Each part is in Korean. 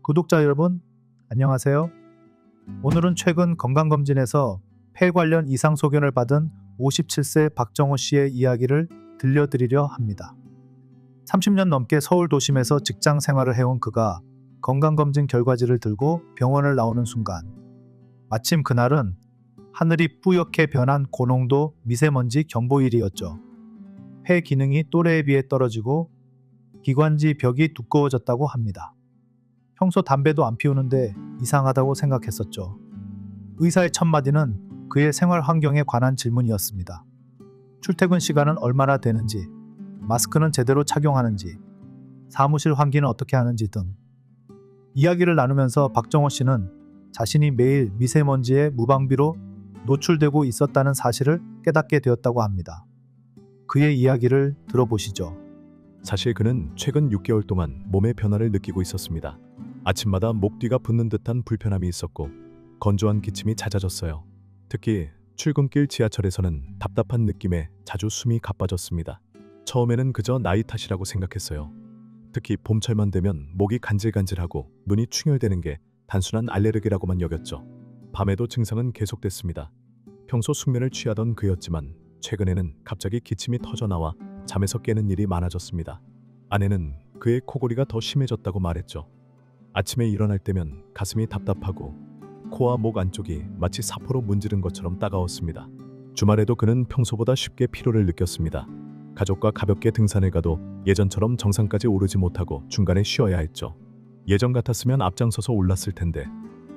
구독자 여러분, 안녕하세요. 오늘은 최근 건강검진에서 폐 관련 이상 소견을 받은 57세 박정호 씨의 이야기를 들려드리려 합니다. 30년 넘게 서울 도심에서 직장 생활을 해온 그가 건강검진 결과지를 들고 병원을 나오는 순간, 마침 그날은 하늘이 뿌옇게 변한 고농도 미세먼지 경보일이었죠. 폐 기능이 또래에 비해 떨어지고 기관지 벽이 두꺼워졌다고 합니다. 평소 담배도 안 피우는데 이상하다고 생각했었죠. 의사의 첫 마디는 그의 생활 환경에 관한 질문이었습니다. 출퇴근 시간은 얼마나 되는지, 마스크는 제대로 착용하는지, 사무실 환기는 어떻게 하는지 등. 이야기를 나누면서 박정호 씨는 자신이 매일 미세먼지에 무방비로 노출되고 있었다는 사실을 깨닫게 되었다고 합니다. 그의 이야기를 들어보시죠. 사실 그는 최근 6개월 동안 몸의 변화를 느끼고 있었습니다. 아침마다 목 뒤가 붓는 듯한 불편함이 있었고 건조한 기침이 잦아졌어요. 특히 출근길 지하철에서는 답답한 느낌에 자주 숨이 가빠졌습니다. 처음에는 그저 나이 탓이라고 생각했어요. 특히 봄철만 되면 목이 간질간질하고 눈이 충혈되는 게 단순한 알레르기라고만 여겼죠. 밤에도 증상은 계속됐습니다. 평소 숙면을 취하던 그였지만 최근에는 갑자기 기침이 터져나와 잠에서 깨는 일이 많아졌습니다. 아내는 그의 코골이가 더 심해졌다고 말했죠. 아침에 일어날 때면 가슴이 답답하고 코와 목 안쪽이 마치 사포로 문지른 것처럼 따가웠습니다. 주말에도 그는 평소보다 쉽게 피로를 느꼈습니다. 가족과 가볍게 등산을 가도 예전처럼 정상까지 오르지 못하고 중간에 쉬어야 했죠. 예전 같았으면 앞장서서 올랐을 텐데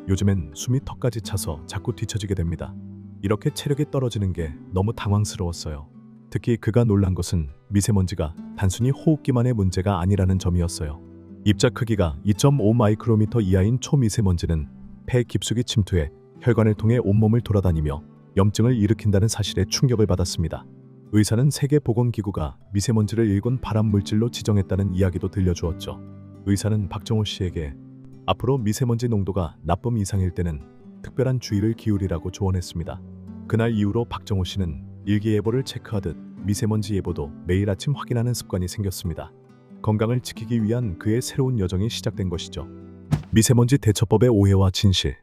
요즘엔 숨이 턱까지 차서 자꾸 뒤처지게 됩니다. 이렇게 체력이 떨어지는 게 너무 당황스러웠어요. 특히 그가 놀란 것은 미세먼지가 단순히 호흡기만의 문제가 아니라는 점이었어요. 입자 크기가 2.5 마이크로미터 이하인 초미세먼지는 폐 깊숙이 침투해 혈관을 통해 온몸을 돌아다니며 염증을 일으킨다는 사실에 충격을 받았습니다. 의사는 세계보건기구가 미세먼지를 일군 발암물질로 지정했다는 이야기도 들려주었죠. 의사는 박정호 씨에게 앞으로 미세먼지 농도가 나쁨 이상일 때는 특별한 주의를 기울이라고 조언했습니다. 그날 이후로 박정호 씨는 일기예보를 체크하듯 미세먼지 예보도 매일 아침 확인하는 습관이 생겼습니다. 건강을 지키기 위한 그의 새로운 여정이 시작된 것이죠. 미세먼지 대처법의 오해와 진실.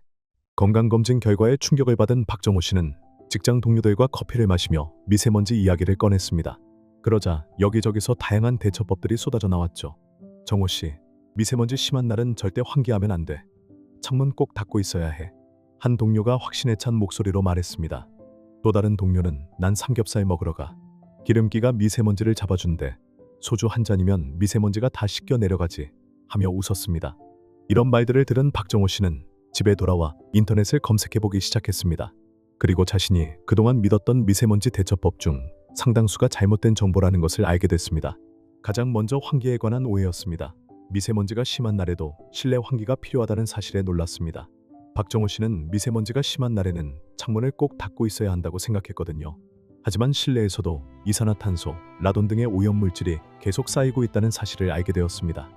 건강검진 결과에 충격을 받은 박정호 씨는 직장 동료들과 커피를 마시며 미세먼지 이야기를 꺼냈습니다. 그러자 여기저기서 다양한 대처법들이 쏟아져 나왔죠. 정호 씨, 미세먼지 심한 날은 절대 환기하면 안 돼. 창문 꼭 닫고 있어야 해. 한 동료가 확신에 찬 목소리로 말했습니다. 또 다른 동료는 난 삼겹살 먹으러 가. 기름기가 미세먼지를 잡아준대. 소주 한 잔이면 미세먼지가 다 씻겨 내려가지. 하며 웃었습니다. 이런 말들을 들은 박정호 씨는 집에 돌아와 인터넷을 검색해보기 시작했습니다. 그리고 자신이 그동안 믿었던 미세먼지 대처법 중 상당수가 잘못된 정보라는 것을 알게 됐습니다. 가장 먼저 환기에 관한 오해였습니다. 미세먼지가 심한 날에도 실내 환기가 필요하다는 사실에 놀랐습니다. 박정호 씨는 미세먼지가 심한 날에는 창문을 꼭 닫고 있어야 한다고 생각했거든요. 하지만 실내에서도 이산화탄소, 라돈 등의 오염물질이 계속 쌓이고 있다는 사실을 알게 되었습니다.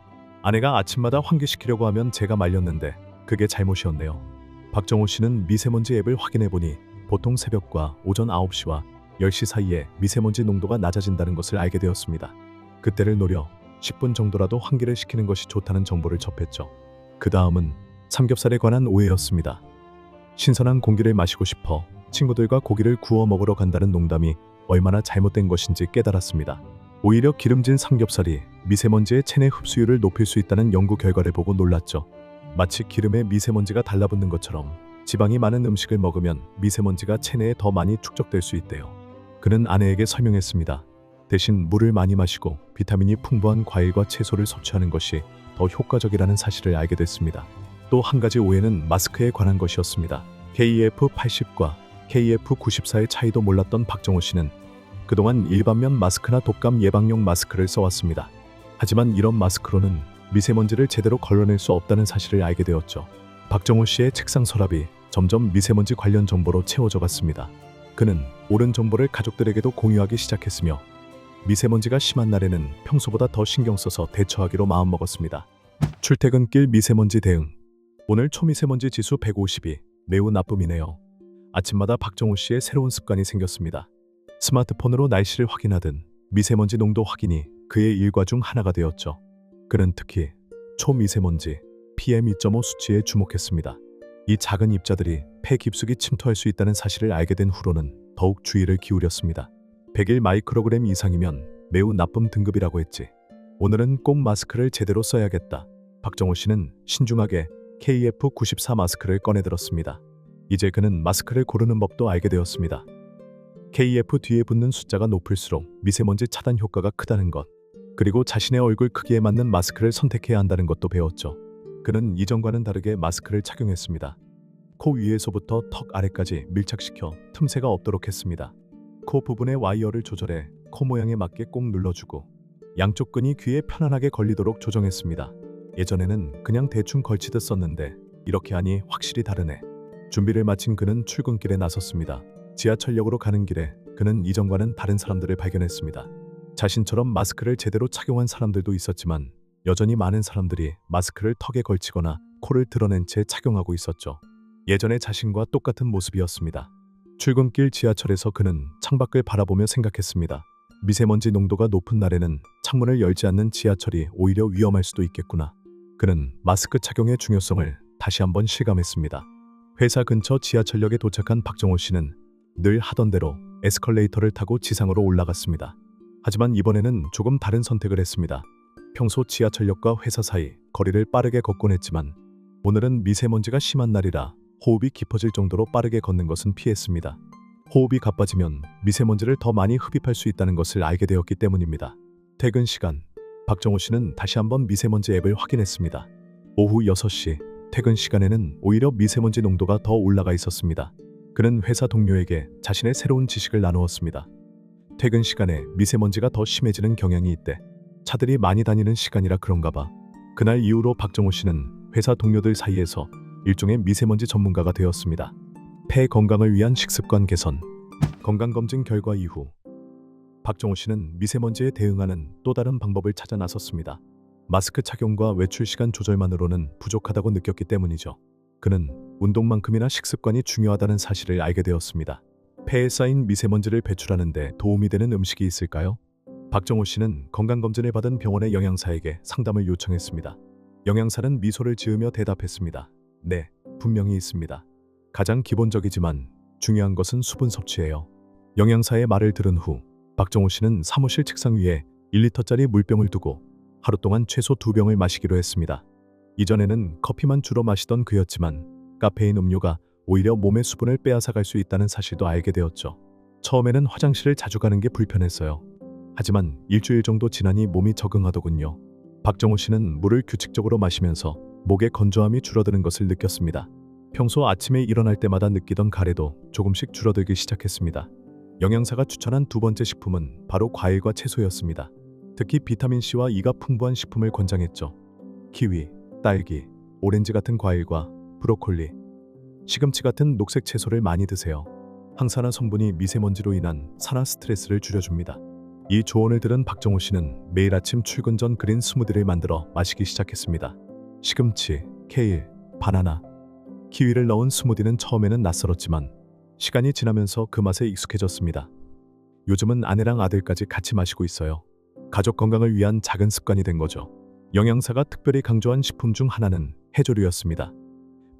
아내가 아침마다 환기시키려고 하면 제가 말렸는데 그게 잘못이었네요. 박정호 씨는 미세먼지 앱을 확인해보니 보통 새벽과 오전 9시와 10시 사이에 미세먼지 농도가 낮아진다는 것을 알게 되었습니다. 그때를 노려 10분 정도라도 환기를 시키는 것이 좋다는 정보를 접했죠. 그 다음은 삼겹살에 관한 오해였습니다. 신선한 공기를 마시고 싶어 친구들과 고기를 구워 먹으러 간다는 농담이 얼마나 잘못된 것인지 깨달았습니다. 오히려 기름진 삼겹살이 미세먼지의 체내 흡수율을 높일 수 있다는 연구 결과를 보고 놀랐죠. 마치 기름에 미세먼지가 달라붙는 것처럼 지방이 많은 음식을 먹으면 미세먼지가 체내에 더 많이 축적될 수 있대요. 그는 아내에게 설명했습니다. 대신 물을 많이 마시고 비타민이 풍부한 과일과 채소를 섭취하는 것이 더 효과적이라는 사실을 알게 됐습니다. 또 한 가지 오해는 마스크에 관한 것이었습니다. KF80과 KF94의 차이도 몰랐던 박정호 씨는 그동안 일반면 마스크나 독감 예방용 마스크를 써왔습니다. 하지만 이런 마스크로는 미세먼지를 제대로 걸러낼 수 없다는 사실을 알게 되었죠. 박정호 씨의 책상 서랍이 점점 미세먼지 관련 정보로 채워져 갔습니다. 그는 옳은 정보를 가족들에게도 공유하기 시작했으며 미세먼지가 심한 날에는 평소보다 더 신경 써서 대처하기로 마음먹었습니다. 출퇴근길 미세먼지 대응. 오늘 초미세먼지 지수 150이 매우 나쁨이네요. 아침마다 박정호 씨의 새로운 습관이 생겼습니다. 스마트폰으로 날씨를 확인하든 미세먼지 농도 확인이 그의 일과 중 하나가 되었죠. 그는 특히 초미세먼지, PM2.5 수치에 주목했습니다. 이 작은 입자들이 폐 깊숙이 침투할 수 있다는 사실을 알게 된 후로는 더욱 주의를 기울였습니다. 101 마이크로그램 이상이면 매우 나쁨 등급이라고 했지. 오늘은 꼭 마스크를 제대로 써야겠다. 박정호 씨는 신중하게 KF94 마스크를 꺼내 들었습니다. 이제 그는 마스크를 고르는 법도 알게 되었습니다. KF 뒤에 붙는 숫자가 높을수록 미세먼지 차단 효과가 크다는 것, 그리고 자신의 얼굴 크기에 맞는 마스크를 선택해야 한다는 것도 배웠죠. 그는 이전과는 다르게 마스크를 착용했습니다. 코 위에서부터 턱 아래까지 밀착시켜 틈새가 없도록 했습니다. 코 부분의 와이어를 조절해 코 모양에 맞게 꼭 눌러주고 양쪽 끈이 귀에 편안하게 걸리도록 조정했습니다. 예전에는 그냥 대충 걸치듯 썼는데 이렇게 하니 확실히 다르네. 준비를 마친 그는 출근길에 나섰습니다. 지하철역으로 가는 길에 그는 이전과는 다른 사람들을 발견했습니다. 자신처럼 마스크를 제대로 착용한 사람들도 있었지만 여전히 많은 사람들이 마스크를 턱에 걸치거나 코를 드러낸 채 착용하고 있었죠. 예전의 자신과 똑같은 모습이었습니다. 출근길 지하철에서 그는 창밖을 바라보며 생각했습니다. 미세먼지 농도가 높은 날에는 창문을 열지 않는 지하철이 오히려 위험할 수도 있겠구나. 그는 마스크 착용의 중요성을 다시 한번 실감했습니다. 회사 근처 지하철역에 도착한 박정호 씨는 늘 하던 대로 에스컬레이터를 타고 지상으로 올라갔습니다. 하지만 이번에는 조금 다른 선택을 했습니다. 평소 지하철역과 회사 사이 거리를 빠르게 걷곤 했지만 오늘은 미세먼지가 심한 날이라 호흡이 깊어질 정도로 빠르게 걷는 것은 피했습니다. 호흡이 가빠지면 미세먼지를 더 많이 흡입할 수 있다는 것을 알게 되었기 때문입니다. 퇴근 시간, 박정호 씨는 다시 한번 미세먼지 앱을 확인했습니다. 오후 6시, 퇴근 시간에는 오히려 미세먼지 농도가 더 올라가 있었습니다. 그는 회사 동료에게 자신의 새로운 지식을 나누었습니다. 퇴근 시간에 미세먼지가 더 심해지는 경향이 있대. 차들이 많이 다니는 시간이라 그런가 봐. 그날 이후로 박정호 씨는 회사 동료들 사이에서 일종의 미세먼지 전문가가 되었습니다. 폐 건강을 위한 식습관 개선. 건강검진 결과 이후 박정호 씨는 미세먼지에 대응하는 또 다른 방법을 찾아 나섰습니다. 마스크 착용과 외출 시간 조절만으로는 부족하다고 느꼈기 때문이죠. 그는 운동만큼이나 식습관이 중요하다는 사실을 알게 되었습니다. 폐에 쌓인 미세먼지를 배출하는 데 도움이 되는 음식이 있을까요? 박정호 씨는 건강검진을 받은 병원의 영양사에게 상담을 요청했습니다. 영양사는 미소를 지으며 대답했습니다. 네, 분명히 있습니다. 가장 기본적이지만 중요한 것은 수분 섭취예요. 영양사의 말을 들은 후 박정호 씨는 사무실 책상 위에 1리터짜리 물병을 두고 하루 동안 최소 2병을 마시기로 했습니다. 이전에는 커피만 주로 마시던 그였지만 카페인 음료가 오히려 몸의 수분을 빼앗아갈 수 있다는 사실도 알게 되었죠. 처음에는 화장실을 자주 가는 게 불편했어요. 하지만 일주일 정도 지나니 몸이 적응하더군요. 박정호 씨는 물을 규칙적으로 마시면서 목의 건조함이 줄어드는 것을 느꼈습니다. 평소 아침에 일어날 때마다 느끼던 가래도 조금씩 줄어들기 시작했습니다. 영양사가 추천한 두 번째 식품은 바로 과일과 채소였습니다. 특히 비타민C와 E가 풍부한 식품을 권장했죠. 키위, 딸기, 오렌지 같은 과일과 브로콜리, 시금치 같은 녹색 채소를 많이 드세요. 항산화 성분이 미세먼지로 인한 산화 스트레스를 줄여줍니다. 이 조언을 들은 박정호 씨는 매일 아침 출근 전 그린 스무디를 만들어 마시기 시작했습니다. 시금치, 케일, 바나나, 키위를 넣은 스무디는 처음에는 낯설었지만 시간이 지나면서 그 맛에 익숙해졌습니다. 요즘은 아내랑 아들까지 같이 마시고 있어요. 가족 건강을 위한 작은 습관이 된 거죠. 영양사가 특별히 강조한 식품 중 하나는 해조류였습니다.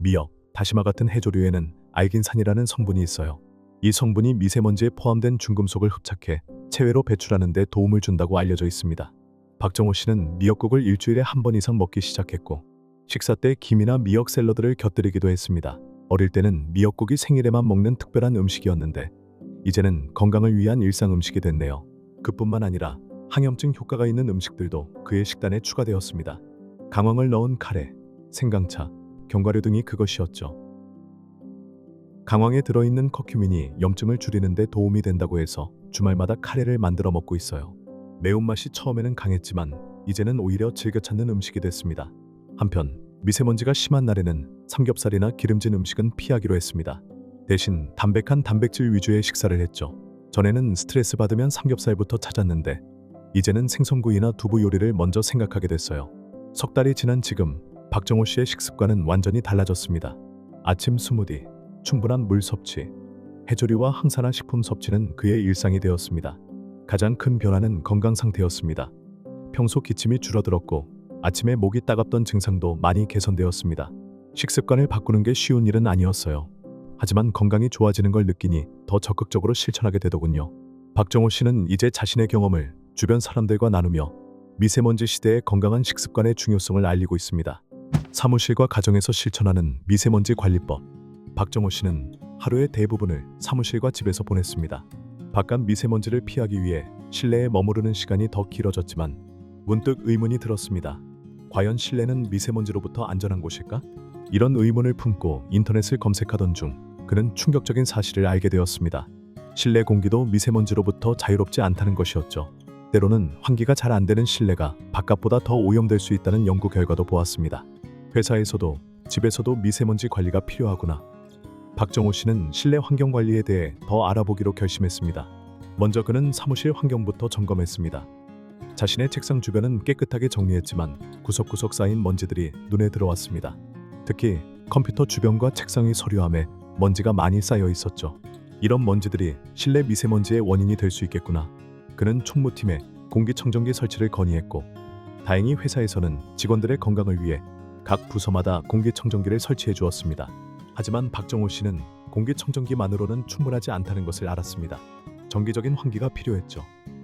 미역, 다시마 같은 해조류에는 알긴산이라는 성분이 있어요. 이 성분이 미세먼지에 포함된 중금속을 흡착해 체외로 배출하는 데 도움을 준다고 알려져 있습니다. 박정호 씨는 미역국을 일주일에 한 번 이상 먹기 시작했고 식사 때 김이나 미역 샐러드를 곁들이기도 했습니다. 어릴 때는 미역국이 생일에만 먹는 특별한 음식이었는데 이제는 건강을 위한 일상 음식이 됐네요. 그뿐만 아니라 항염증 효과가 있는 음식들도 그의 식단에 추가되었습니다. 강황을 넣은 카레, 생강차, 견과류 등이 그것이었죠. 강황에 들어있는 커큐민이 염증을 줄이는 데 도움이 된다고 해서 주말마다 카레를 만들어 먹고 있어요. 매운맛이 처음에는 강했지만 이제는 오히려 즐겨 찾는 음식이 됐습니다. 한편 미세먼지가 심한 날에는 삼겹살이나 기름진 음식은 피하기로 했습니다. 대신 담백한 단백질 위주의 식사를 했죠. 전에는 스트레스 받으면 삼겹살부터 찾았는데 이제는 생선구이나 두부 요리를 먼저 생각하게 됐어요. 석 달이 지난 지금 박정호 씨의 식습관은 완전히 달라졌습니다. 아침 스무디, 충분한 물 섭취, 해조류와 항산화 식품 섭취는 그의 일상이 되었습니다. 가장 큰 변화는 건강 상태였습니다. 평소 기침이 줄어들었고 아침에 목이 따갑던 증상도 많이 개선되었습니다. 식습관을 바꾸는 게 쉬운 일은 아니었어요. 하지만 건강이 좋아지는 걸 느끼니 더 적극적으로 실천하게 되더군요. 박정호 씨는 이제 자신의 경험을 주변 사람들과 나누며 미세먼지 시대의 건강한 식습관의 중요성을 알리고 있습니다. 사무실과 가정에서 실천하는 미세먼지 관리법. 박정호 씨는 하루의 대부분을 사무실과 집에서 보냈습니다. 바깥 미세먼지를 피하기 위해 실내에 머무르는 시간이 더 길어졌지만 문득 의문이 들었습니다. 과연 실내는 미세먼지로부터 안전한 곳일까? 이런 의문을 품고 인터넷을 검색하던 중 그는 충격적인 사실을 알게 되었습니다. 실내 공기도 미세먼지로부터 자유롭지 않다는 것이었죠. 때로는 환기가 잘 안 되는 실내가 바깥보다 더 오염될 수 있다는 연구 결과도 보았습니다. 회사에서도 집에서도 미세먼지 관리가 필요하구나. 박정호 씨는 실내 환경 관리에 대해 더 알아보기로 결심했습니다. 먼저 그는 사무실 환경부터 점검했습니다. 자신의 책상 주변은 깨끗하게 정리했지만 구석구석 쌓인 먼지들이 눈에 들어왔습니다. 특히 컴퓨터 주변과 책상의 서류함에 먼지가 많이 쌓여 있었죠. 이런 먼지들이 실내 미세먼지의 원인이 될 수 있겠구나. 그는 총무팀에 공기청정기 설치를 건의했고, 다행히 회사에서는 직원들의 건강을 위해 각 부서마다 공기청정기를 설치해 주었습니다. 하지만 박정호 씨는 공기청정기만으로는 충분하지 않다는 것을 알았습니다. 정기적인 환기가 필요했죠.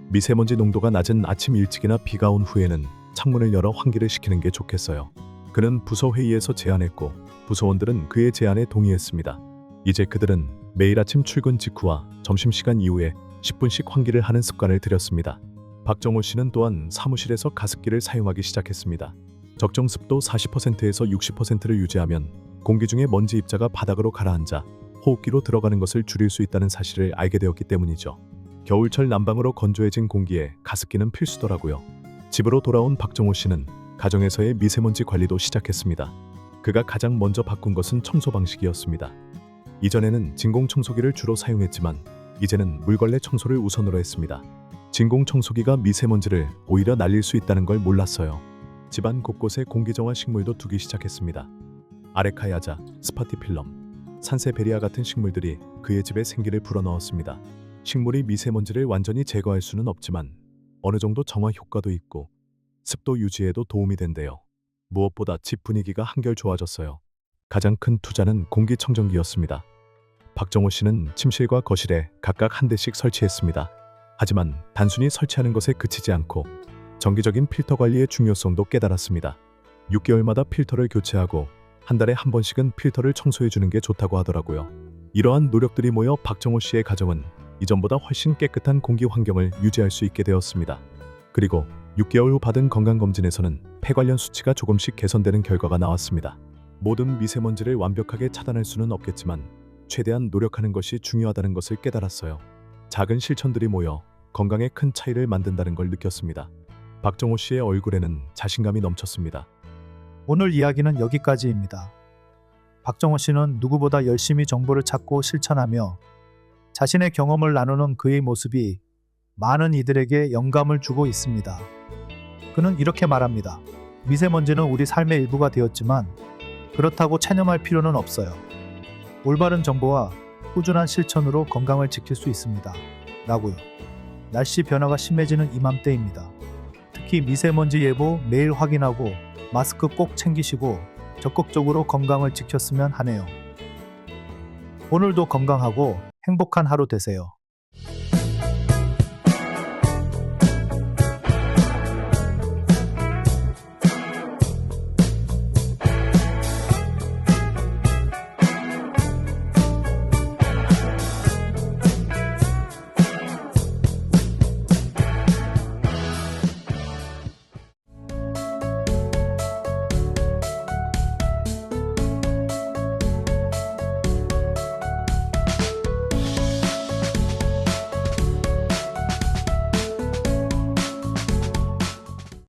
미세먼지 농도가 낮은 아침 일찍이나 비가 온 후에는 창문을 열어 환기를 시키는 게 좋겠어요. 그는 부서 회의에서 제안했고 부서원들은 그의 제안에 동의했습니다. 이제 그들은 매일 아침 출근 직후와 점심시간 이후에 10분씩 환기를 하는 습관을 들였습니다. 박정호 씨는 또한 사무실에서 가습기를 사용하기 시작했습니다. 적정 습도 40%에서 60%를 유지하면 공기 중에 먼지 입자가 바닥으로 가라앉아 호흡기로 들어가는 것을 줄일 수 있다는 사실을 알게 되었기 때문이죠. 겨울철 난방으로 건조해진 공기에 가습기는 필수더라고요. 집으로 돌아온 박정호 씨는 가정에서의 미세먼지 관리도 시작했습니다. 그가 가장 먼저 바꾼 것은 청소 방식이었습니다. 이전에는 진공 청소기를 주로 사용했지만 이제는 물걸레 청소를 우선으로 했습니다. 진공 청소기가 미세먼지를 오히려 날릴 수 있다는 걸 몰랐어요. 집안 곳곳에 공기정화 식물도 두기 시작했습니다. 아레카야자, 스파티필럼, 산세베리아 같은 식물들이 그의 집에 생기를 불어넣었습니다. 식물이 미세먼지를 완전히 제거할 수는 없지만 어느 정도 정화 효과도 있고 습도 유지에도 도움이 된대요. 무엇보다 집 분위기가 한결 좋아졌어요. 가장 큰 투자는 공기청정기였습니다. 박정호 씨는 침실과 거실에 각각 한 대씩 설치했습니다. 하지만 단순히 설치하는 것에 그치지 않고 정기적인 필터 관리의 중요성도 깨달았습니다. 6개월마다 필터를 교체하고 한 달에 한 번씩은 필터를 청소해 주는 게 좋다고 하더라고요. 이러한 노력들이 모여 박정호 씨의 가정은 이전보다 훨씬 깨끗한 공기 환경을 유지할 수 있게 되었습니다. 그리고 6개월 후 받은 건강검진에서는 폐 관련 수치가 조금씩 개선되는 결과가 나왔습니다. 모든 미세먼지를 완벽하게 차단할 수는 없겠지만 최대한 노력하는 것이 중요하다는 것을 깨달았어요. 작은 실천들이 모여 건강에 큰 차이를 만든다는 걸 느꼈습니다. 박정호 씨의 얼굴에는 자신감이 넘쳤습니다. 오늘 이야기는 여기까지입니다. 박정호 씨는 누구보다 열심히 정보를 찾고 실천하며 자신의 경험을 나누는 그의 모습이 많은 이들에게 영감을 주고 있습니다. 그는 이렇게 말합니다. 미세먼지는 우리 삶의 일부가 되었지만 그렇다고 체념할 필요는 없어요. 올바른 정보와 꾸준한 실천으로 건강을 지킬 수 있습니다. 라고요. 날씨 변화가 심해지는 이맘때입니다. 특히 미세먼지 예보 매일 확인하고 마스크 꼭 챙기시고 적극적으로 건강을 지켰으면 하네요. 오늘도 건강하고 행복한 하루 되세요.